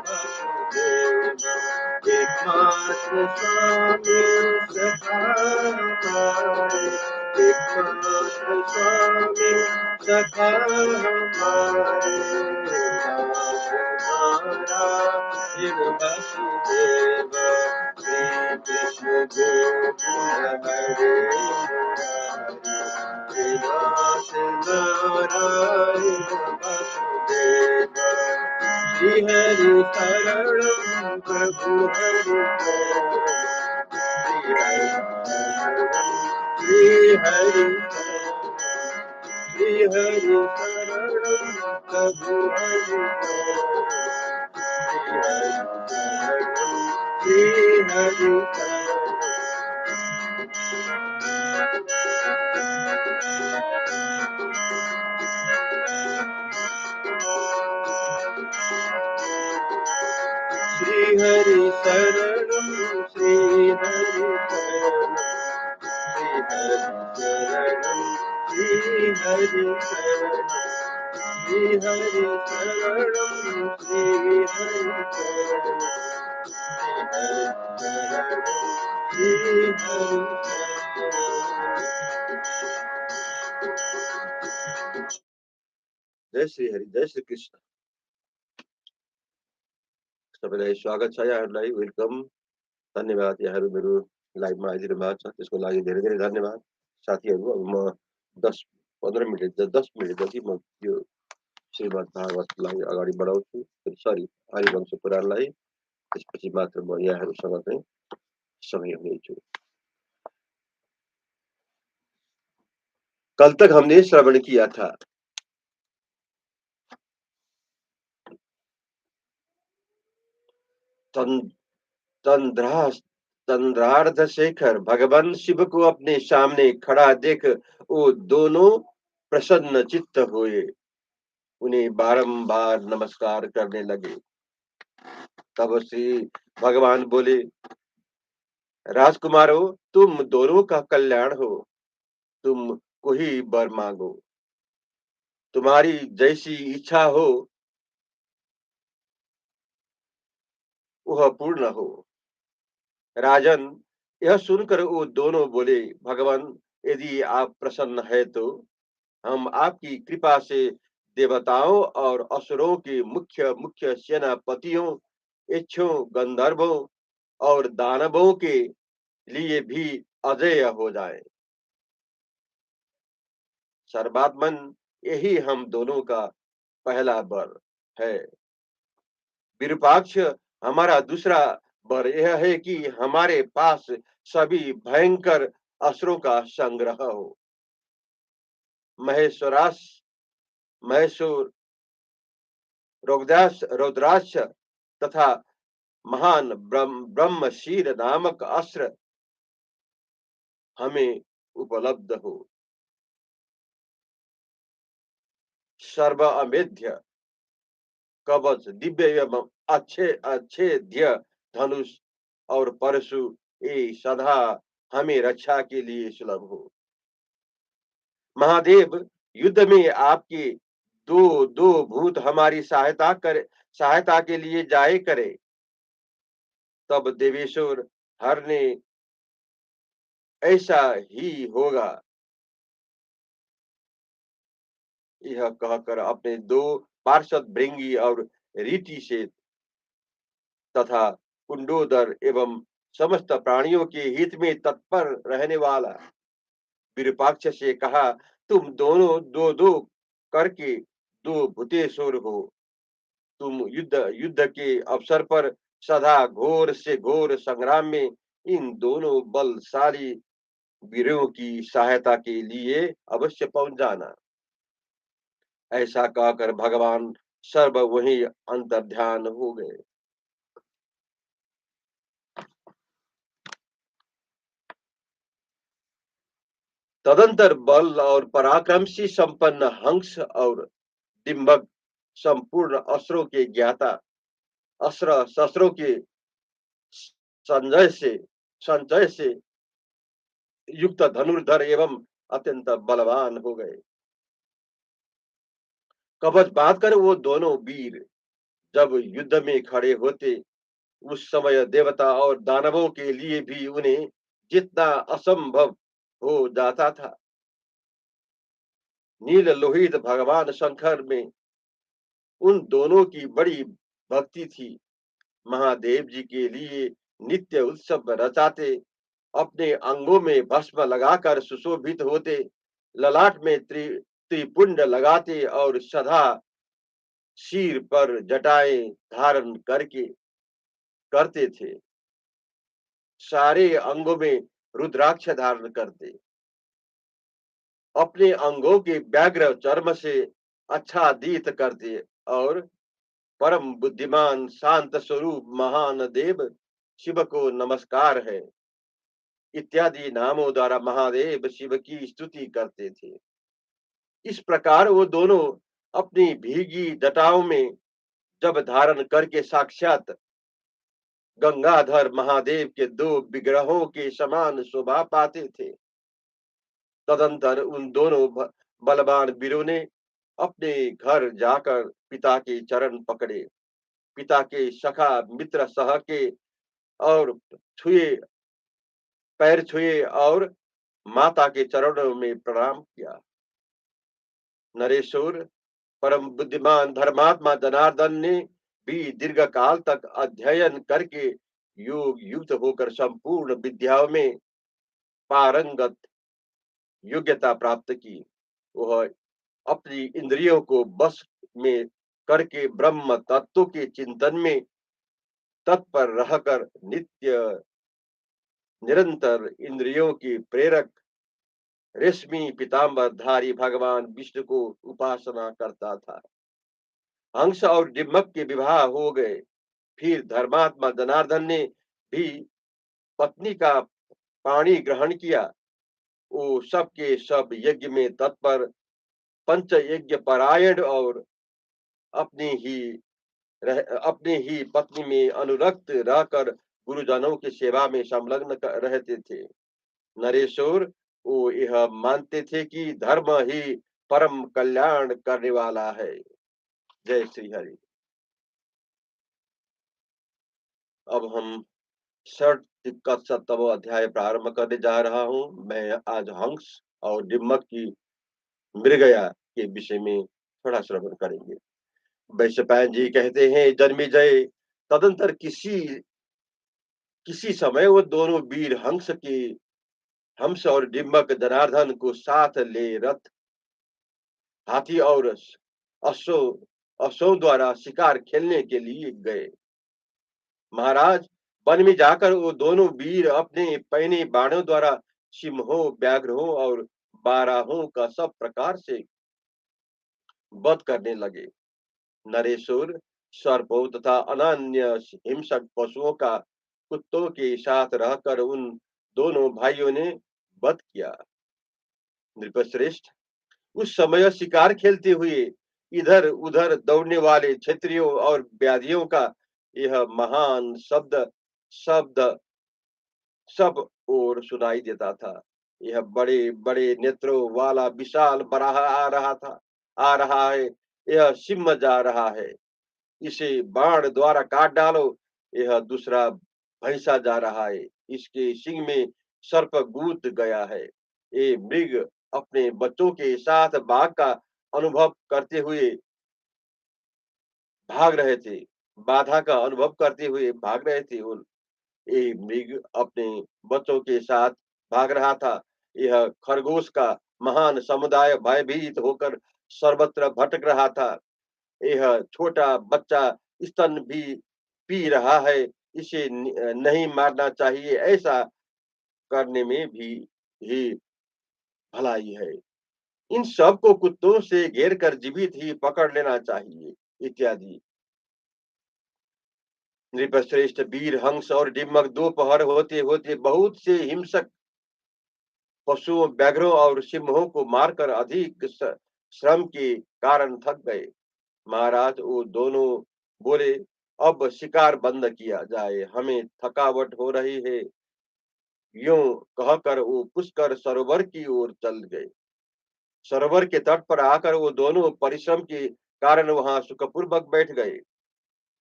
वसुदेव एकमात्र स्वामी सखा हमारे, एकमात्र स्वामी सखा हमारे, नारायण वसुदेव श्री कृष्ण गोविंद हरे मुरारी, नारायण वसुदेव श्री हरि शरणं प्रभु हरि श्री हरि शरणं प्रभु हरि श्री हरि श्री हरि शरणं श्री हरि शरणं श्री हरि शरणं श्री हरि शरणं श्री हरि शरणं श्री हरि जय श्री हरि जय श्री कृष्ण सबैलाई स्वागत छ यहाँहरूलाई वेलकम धन्यवाद यहाँहरू मेरो लाइभमा आइदिनु भएको छ त्यसको लागि धेरै धेरै धन्यवाद साथीहरू अब म 10-15 मिनेट 10 मिनेट जति म यो श्रीमद् भागवतलाई अगाडि बढाउँछु सरी हरिवंश पुराणलाई त्यसपछि मात्र म यहाँहरूसँग चाहिँ समय हुनेछु कल तक हमने श्रवण किया था चंद्रार्ध शेखर भगवान शिव को अपने सामने खड़ा देख वो दोनों प्रसन्न चित्त हुए उन्हें बारंबार नमस्कार करने लगे तब श्री भगवान बोले राजकुमारों तुम दोनों का कल्याण हो तुम कोई वर मांगो तुम्हारी जैसी इच्छा हो वह पूर्ण हो राजन यह सुनकर वो दोनों बोले भगवान यदि आप प्रसन्न है तो हम आपकी कृपा से देवताओं और असुरों के मुख्य मुख्य सेनापतियों यक्षों गंधर्वों और दानवों के लिए भी अजय हो जाए सर्वात्मन यही हम दोनों का पहला वर है विरूपाक्ष हमारा दूसरा वर यह है कि हमारे पास सभी भयंकर असुरों का संग्रह हो महेश्वर रुद्राक्ष तथा महान ब्रह्मशीर नामक अस्त्र हमें उपलब्ध हो सर्व अमेध्य कवच दिव्य एवं अच्छे धनुष और परशु ये सदा हमें रक्षा के लिए सुलभ हो महादेव युद्ध में आपके दो दो भूत हमारी सहायता के लिए जाए करे तब देवेश्वर हर ने ऐसा ही होगा यह कहकर अपने दो पार्षद भृंगी और रीति से तथा कुंडोदर एवं समस्त प्राणियों के हित में तत्पर रहने वाला विरूपाक्ष से कहा तुम दोनों दो दो करके दो भूतेश्वर हो तुम युद्ध के अवसर पर सदा घोर से घोर संग्राम में इन दोनों बलशाली वीरों की सहायता के लिए अवश्य पहुंच जाना ऐसा कहकर भगवान सर्व वही अंतर्ध्यान हो गए तदंतर बल और पराक्रम से संपन्न हंस और डिम्बक संपूर्ण अस्त्रों के ज्ञाता अस्त्र शस्त्रों के संचय से युक्त धनुर्धर एवं अत्यंत बलवान हो गए कवच बांधकर वो दोनों वीर जब युद्ध में खड़े होते, उस समय देवता और दानवों के लिए भी उन्हें जितना असंभव हो जाता था। नील लोहित भगवान शंकर में उन दोनों की बड़ी भक्ति थी। महादेव जी के लिए नित्य उत्सव रचाते, अपने अंगों में भस्म लगाकर सुशोभित होते, ललाट में त्रिपुंड लगाते और सदा सिर पर जटाएं धारण करके करते थे। सारे अंगों में रुद्राक्ष धारण करते, अपने अंगों के व्याघ्र चर्म से आच्छादित करते और परम बुद्धिमान शांत स्वरूप महान देव शिव को नमस्कार है इत्यादि नामों द्वारा महादेव शिव की स्तुति करते थे। इस प्रकार वो दोनों अपनी भीगी जटाओं में जब धारण करके साक्षात गंगाधर महादेव के दो विग्रहों के समान शोभा पाते थे, तदंतर उन दोनों बलवान वीरों ने अपने घर जाकर पिता के चरण पकड़े, पिता के सखा मित्र सह के और छुए पैर छुए और माता के चरणों में प्रणाम किया। नरेश्वर परम बुद्धिमान धर्मात्मा जनार्दन ने भी दीर्घ काल तक अध्ययन करके योग युक्त होकर संपूर्ण विद्याओं में पारंगत योग्यता प्राप्त की। वह अपनी इंद्रियों को बस में करके ब्रह्म तत्व के चिंतन में तत्पर रहकर नित्य निरंतर इंद्रियों की प्रेरक रेशमी पीताम्बरधारी भगवान विष्णु को उपासना करता था। हंस और डिम्बक के विवाह हो गए। फिर धर्मात्मा जनार्दन ने भी पत्नी का पाणी ग्रहण किया। वो सबके सब यज्ञ में तत्पर, पंच यज्ञ परायण और अपनी ही अपनी ही पत्नी में अनुरक्त रहकर गुरुजनों की सेवा में संलग्न रहते थे। नरेश्वर वो यह मानते थे कि धर्म ही परम कल्याण करने वाला है। जय श्री हरि। अब हम षठ का 7वां अध्याय प्रारंभ करने जा रहा हूँ। मैं आज हंस और डिम्मक की मृगया के विषय में थोड़ा श्रवण करेंगे। वैशंपायन जी कहते हैं, जन्मेजय तदंतर किसी समय वो दोनों वीर हंस और डिम्बक जनार्दन को साथ ले रथ, हाथी और अश्वों द्वारा शिकार खेलने के लिए गए। महाराज, वन में जाकर वो दोनों वीर अपने पैने बाणों द्वारा सिंहों, व्याघ्रों और बाराहों का सब प्रकार से वध करने लगे। नरेश्वर सर्पों तथा अन्य हिंसक पशुओं का कुत्तों के साथ रहकर उन दोनों भाइयों ने वध किया। नृपश्रेष्ठ, उस समय शिकार खेलते हुए इधर उधर दौड़ने वाले क्षत्रियों और व्याधियों का यह महान शब्द शब्द सब ओर सुनाई देता था। यह बड़े बड़े नेत्रों वाला विशाल बराह आ रहा है। यह सिंह जा रहा है, इसे बाण द्वारा काट डालो। यह दूसरा भैंसा जा रहा है, इसके सिंग में सर्प गूंथ गया है। ये मृग अपने बच्चों के साथ बाघ का अनुभव करते हुए भाग रहे थे, बाधा का अनुभव करते हुए भाग रहे थे। ये मृग अपने बच्चों के साथ भाग रहा था। यह खरगोश का महान समुदाय भयभीत होकर सर्वत्र भटक रहा था। यह छोटा बच्चा स्तन भी पी रहा है, इसे नहीं मारना चाहिए, ऐसा करने में भी ही भलाई है। इन सब को कुत्तों से घेर कर जीवित ही पकड़ लेना चाहिए इत्यादि। नृपश्रेष्ठ, वीर हंस और डिम्मक दोपहर होते होते बहुत से हिंसक पशुओं, व्याघ्रों और सिंहों को मारकर अधिक श्रम के कारण थक गए। महाराज, वो दोनों बोले, अब शिकार बंद किया जाए, हमें थकावट हो रही है। यूं कहकर वो पुष्कर सरोवर की ओर चल गए। सरोवर के तट पर आकर वो दोनों परिश्रम के कारण वहां सुखपूर्वक बैठ गए।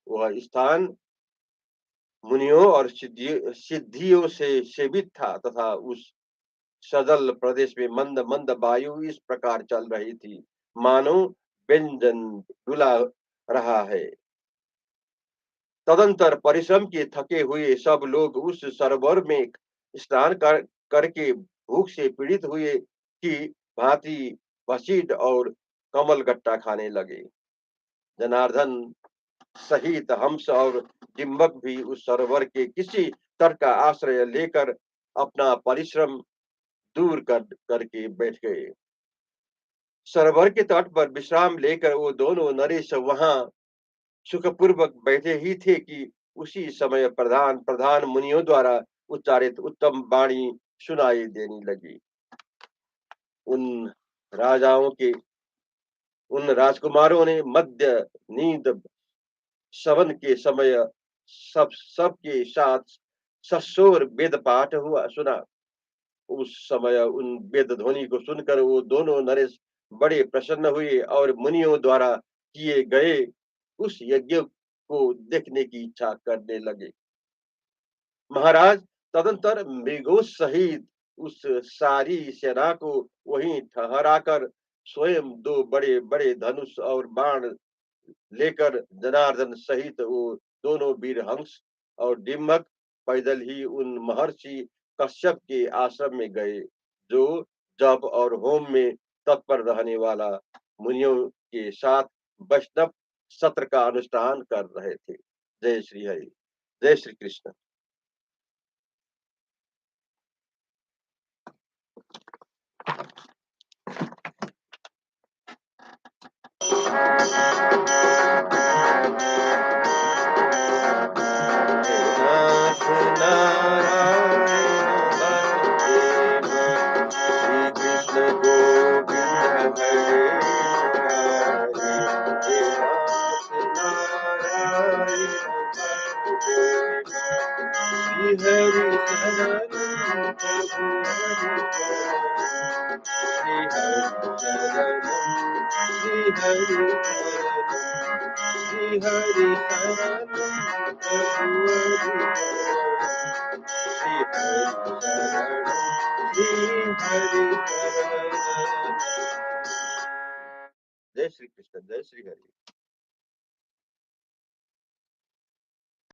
वह स्थान मुनियों और सिद्धियों से सेवित था तथा उस सदल प्रदेश में मंद मंद वायु इस प्रकार चल रही थी, मानो व्यंजन डुला रहा है। तदंतर परिश्रम के थके हुए सब लोग उस सरोवर में स्नान करके भूख से पीड़ित हुए की भांति बसीड और कमलगट्टा खाने लगे। जनार्दन सहित हंस और डिम्बक भी उस सरोवर के किसी तट का आश्रय लेकर अपना परिश्रम दूर करके बैठ गए। सरोवर के तट पर विश्राम लेकर वो दोनों नरेश वहां सुखपूर्वक बैठे ही थे कि उसी समय प्रधान प्रधान मुनियों द्वारा उच्चारित उत्तम वाणी सुनाई देने लगी। उन राजाओं के उन राजकुमारों ने मध्य नींद सवन के समय सबके साथ सशोर वेद पाठ हुआ सुना। उस समय उन वेद ध्वनि को सुनकर वो दोनों नरेश बड़े प्रसन्न हुए और मुनियों द्वारा किए गए उस यज्ञ को देखने की इच्छा करने लगे। महाराज तदंतर मृगों सहित उस सारी सेना को वहीं ठहराकर स्वयं दो बड़े बड़े धनुष और बाण लेकर जनार्दन सहित वो दोनों वीर हंस और डिम्बक पैदल ही उन महर्षि कश्यप के आश्रम में गए, जो जप और होम में तत्पर रहने वाला मुनियों के साथ वैष्णव सत्र का अनुष्ठान कर रहे थे। जय श्री हरि, जय श्री कृष्ण। नाथ नारायण वासुदेव, श्री कृष्ण गोविंद हरे मुरारी। हे नाथ नारायण वासुदेव, श्री हरि शरणं प्रभु हरि शरणं, श्री हरि शरणं, श्री हरि शरणं, श्री हरि शरणं प्रभु हरि शरणं, श्री हरि शरणं, श्री हरि शरणं। जय श्री कृष्ण, जय श्री हरि।